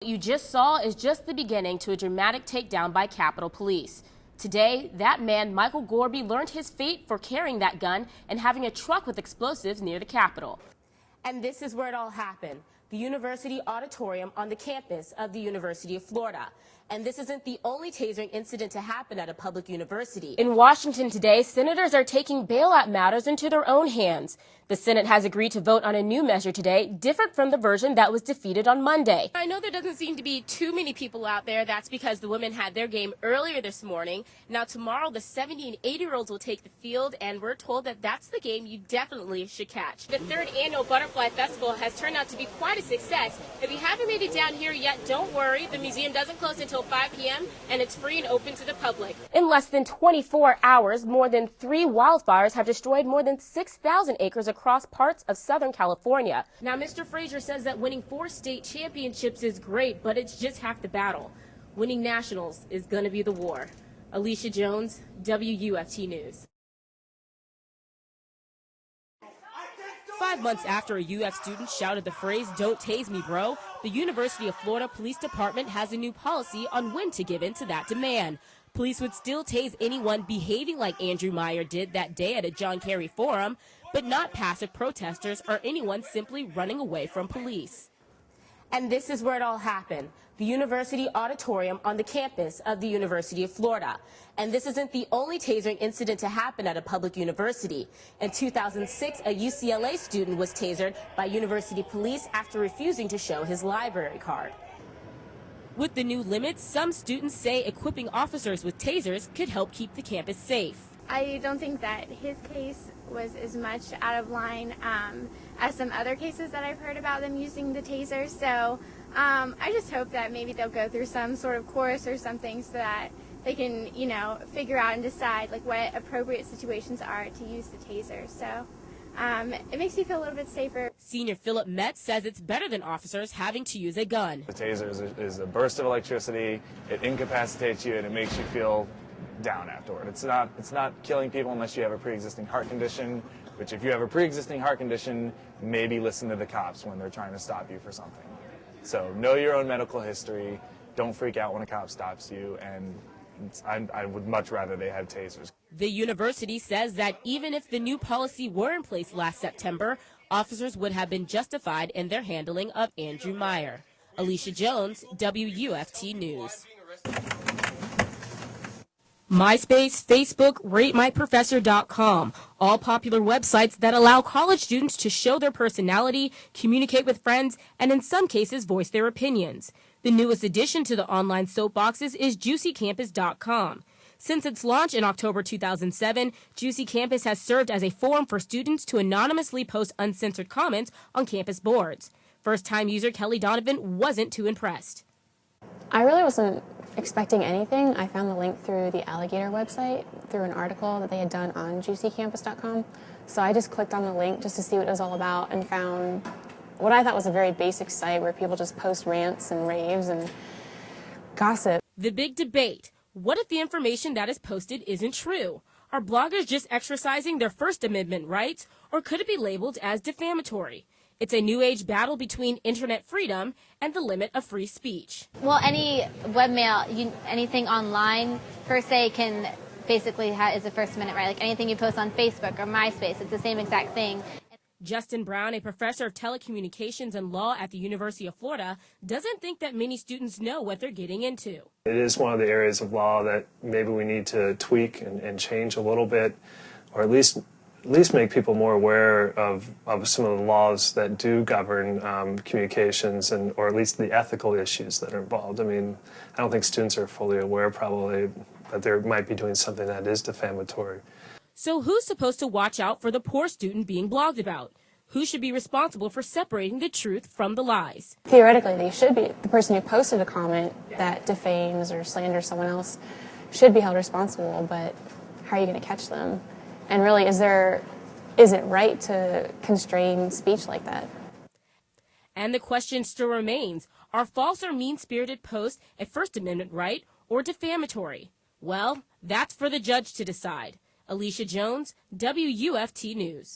What you just saw is just the beginning to a dramatic takedown by Capitol Police. Today, that man, Michael Gorby, learned his fate for carrying that gun and having a truck with explosives near the Capitol. And this is where it all happened, the University Auditorium on the campus of the University of Florida. And this isn't the only tasering incident to happen at a public university. In Washington today, senators are taking bailout matters into their own hands. The Senate has agreed to vote on a new measure today, different from the version that was defeated on Monday. I know there doesn't seem to be too many people out there. That's because the women had their game earlier this morning. Now tomorrow, the 70 and 80-year-olds will take the field, and we're told that that's the game you definitely should catch. The third annual Butterfly Festival has turned out to be quite a success. If you haven't made it down here yet, don't worry. The museum doesn't close until 5 p.m. and it's free and open to the public. In less than 24 hours, more than 3 wildfires have destroyed more than 6,000 acres across parts of Southern California. Now, Mr. Frazier says that winning 4 state championships is great, but it's just half the battle. Winning nationals is going to be the war. Alicia Jones, WUFT News. 5 months after a UF student shouted the phrase, "Don't tase me, bro," the University of Florida Police Department has a new policy on when to give in to that demand. Police would still tase anyone behaving like Andrew Meyer did that day at a John Kerry forum, but not passive protesters or anyone simply running away from police. And this is where it all happened, the University Auditorium on the campus of the University of Florida. And this isn't the only tasering incident to happen at a public university. In 2006, a UCLA student was tasered by university police after refusing to show his library card. With the new limits, some students say equipping officers with tasers could help keep the campus safe. I don't think that his case was as much out of line as some other cases that I've heard about them using the taser. So I just hope that maybe they'll go through some sort of course or something so that they can, figure out and decide like what appropriate situations are to use the taser. So it makes me feel a little bit safer. Senior Philip Metz says it's better than officers having to use a gun. The taser is a burst of electricity. It incapacitates you and it makes you feel down afterward. It's not killing people unless you have a pre-existing heart condition, which if you have a pre-existing heart condition, maybe listen to the cops when they're trying to stop you for something. So know your own medical history. Don't freak out when a cop stops you, and I would much rather they had tasers. The university says that even if the new policy were in place last September, officers would have been justified in their handling of Andrew Meyer. Alicia Jones, WUFT News. MySpace, Facebook, RateMyProfessor.com, all popular websites that allow college students to show their personality, communicate with friends, and in some cases voice their opinions. The newest addition to the online soapboxes is JuicyCampus.com. Since its launch in October 2007, Juicy Campus has served as a forum for students to anonymously post uncensored comments on campus boards. First-time user Kelly Donovan wasn't too impressed. I really wasn't expecting anything. I found the link through the Alligator website, through an article that they had done on JuicyCampus.com. So I just clicked on the link just to see what it was all about and found what I thought was a very basic site where people just post rants and raves and gossip. The big debate. What if the information that is posted isn't true? Are bloggers just exercising their First Amendment rights, or could it be labeled as defamatory? It's a new age battle between internet freedom and the limit of free speech. Well, any webmail, anything online per se can basically is a First Amendment right. Like anything you post on Facebook or MySpace, it's the same exact thing. Justin Brown, a professor of telecommunications and law at the University of Florida, doesn't think that many students know what they're getting into. It is one of the areas of law that maybe we need to tweak and change a little bit, or at least make people more aware of some of the laws that do govern communications or at least the ethical issues that are involved. I mean, I don't think students are fully aware probably that they might be doing something that is defamatory. So who's supposed to watch out for the poor student being blogged about? Who should be responsible for separating the truth from the lies? Theoretically, they should be. The person who posted a comment that defames or slanders someone else should be held responsible, but how are you going to catch them? And really, is it right to constrain speech like that? And the question still remains, are false or mean-spirited posts a First Amendment right or defamatory? Well, that's for the judge to decide. Alicia Jones, WUFT News.